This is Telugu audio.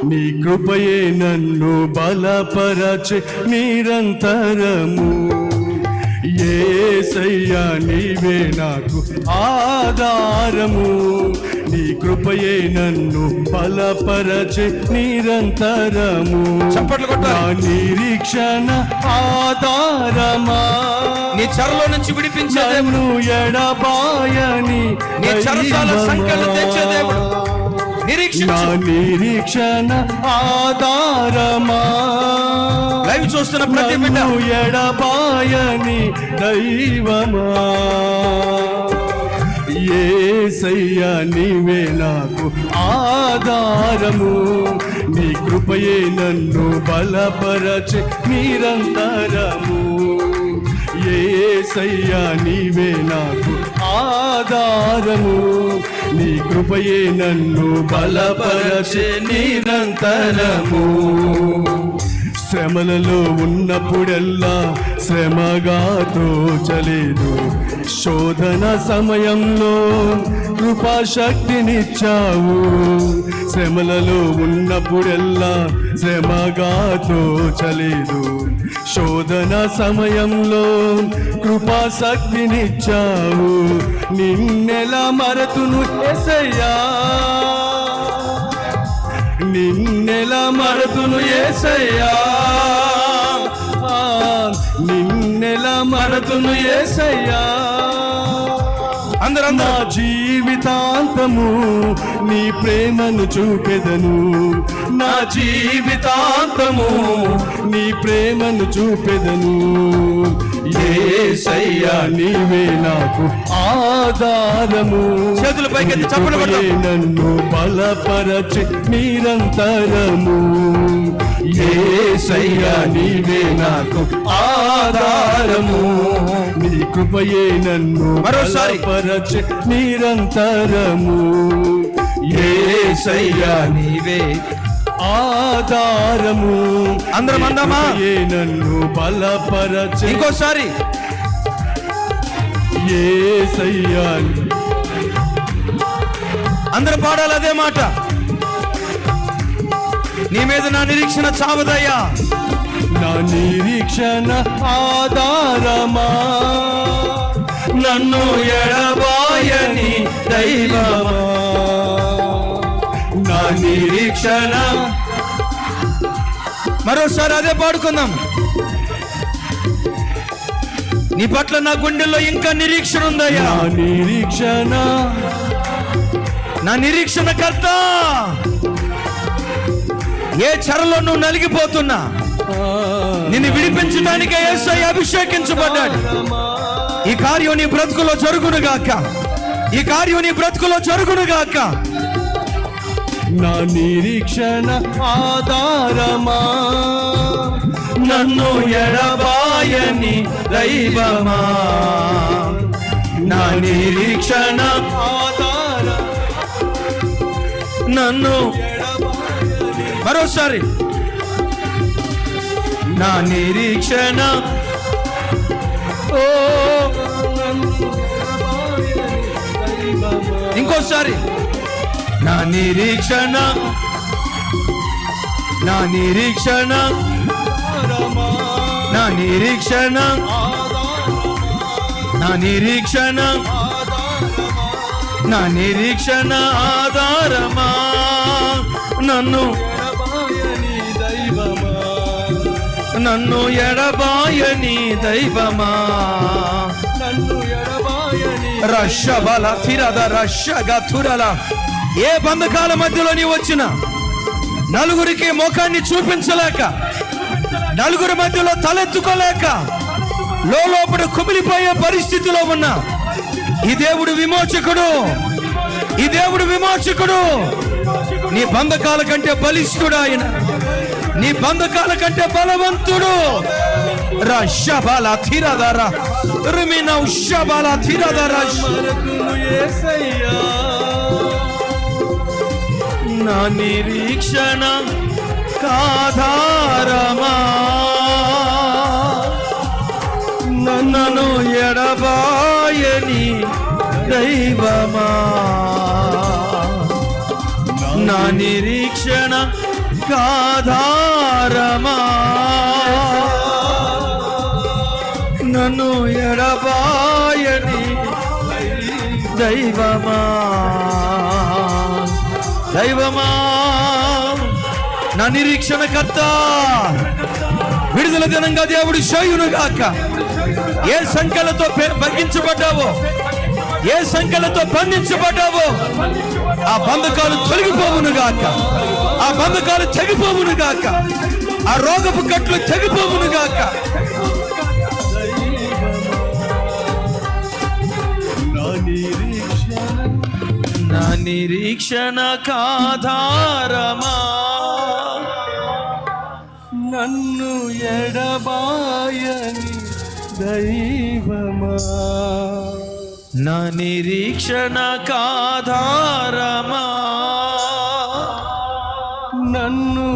నీ కృపయే నన్ను బలపరచే నిరంతరము. యేసయ్యా నీవే నాకు ఆధారము. నీ కృపయే నన్ను బలపరచే నిరంతరము. నా నిరీక్షణ ఆధారమా, నీ చెరలో నుంచి విడిపించే నన్ను ఎడబాయని నీ చెరసాల సంఖ్యలు తెచ్చే దేవుడు. నా నిరీక్షణ ఆధారమా, లైవ్ చూస్తున్న ప్రతి బిడ్డ ఎడబాయని దైవమా. యేసయ్యా నీవే నాకు ఆధారము. నీ కృపయే నన్ను బలపరచే నిరంతరము. యేసయ్యా నీవే నాకు ఆధారము. నీ కృపయే నన్ను బలపరచే నిరంతరము. శ్రమలలో ఉన్నప్పుడెల్లా శ్రమగా తోచలేదు. శోధన సమయంలో కృపాశక్తినిచ్చావు. శ్రమలలో ఉన్నప్పుడెల్లా శ్రమగా తోచలేదు. శోధన సమయంలో కృపాశక్తినిచ్చావు. నిన్నెలా మరతును యేసయ్యా, నిన్నెలా మరతును యేసయ్యా, నిన్నెలా మరతును యేసయ్యా. అందరం నా జీవితాంతము నీ ప్రేమను చూపెదను. నా జీవితాంతము నీ ప్రేమను చూపెదను. యేసయ్యా నీవే నాకు ఆధారము. చేతుల పైకి చప్పట్లు కొడదాం. నన్ను బలపరచే నిరంతరము. యేసయ్యా నీవే నాకు ఆధారము. నీ కృపయే నన్ను బలపరచే నిరంతరము. యేసయ్యా నీవే ఆధారము. అందరం అందామా? నన్ను బలపరచే. ఇంకోసారి యేసయ్యా అందరం పాడాలి అదే మాట. నీ మీద నా నిరీక్షణ చావదయ్యా. నా నిరీక్షణ ఆధారమా, నన్ను ఎడబాయని దైవమా. నా నిరీక్షణ. మరోసారి అదే పాడుకుందాం. నీ పట్ల నా గుండెల్లో ఇంకా నిరీక్షణ ఉందయ్యా. నా నిరీక్షణ, నా నిరీక్షణ కర్త. ఏ చెరలో నువ్వు నలిగిపోతున్నా నిన్ను విడిపించడానికి యేసయ్య అభిషేకించబడ్డాడు. ఈ కార్యం నీ బ్రతుకులో జరుగునుగాక. ఈ కార్యం నీ బ్రతుకులో జరుగునుగాక. నా నిరీక్షణ ఆధారమా, నన్ను ఎడబాయని దైవమా. నా నిరీక్షణ ఆధార, నన్ను మరోసారి. నా నిరీక్షణ ఇంకోసారి. నా నిరీక్షణ, నా నిరీక్షణ, నా నిరీక్షణ, నా నిరీక్షణ, నా నిరీక్షణ ఆధారమా. నన్ను నన్ను ఎడబాయని దైవమా. రషబల తిరద రషగా తురల. ఏ బంధకాల మధ్యలో నీ వచ్చిన నలుగురికి ముఖాన్ని చూపించలేక, నలుగురి మధ్యలో తలెత్తుకోలేక, లోపల కుమిలిపోయే పరిస్థితిలో ఉన్న ఈ దేవుడు విమోచకుడు. ఈ దేవుడు విమోచకుడు. నీ బంధకాల కంటే బలిష్ఠుడు ఆయన. నీ బంధకాల కంటే బలవంతుడు. రషబల తిరదర రుమిన ఉషబల తిరదర. నా నిరీక్షణ కాధారమా, నన్ను ఎడబాయని దైవమా. నా నిరీక్షణ నాకాధారమా నన్ను ఎడబాయని దైవమా దైవమా నా నిరీక్షణకర్త విడుదల దినంగా దేవుడు శోయునుగాక. ఏ సంఖ్యలతో బంధించబడ్డావో, ఏ సంఖ్యలతో బంధించబడ్డావో ఆ బంధకాలు తొలగిపోవునుగాక, ఆ బంధకాలు తెగిపోవునుగాక, ఆ రోగపు కట్లు తెగిపోవునుగాక. నా నిరీక్షణకాధారమా నన్ను ఎడబాయని దైవమా, నా నిరీక్షణకాధారమా నన్ను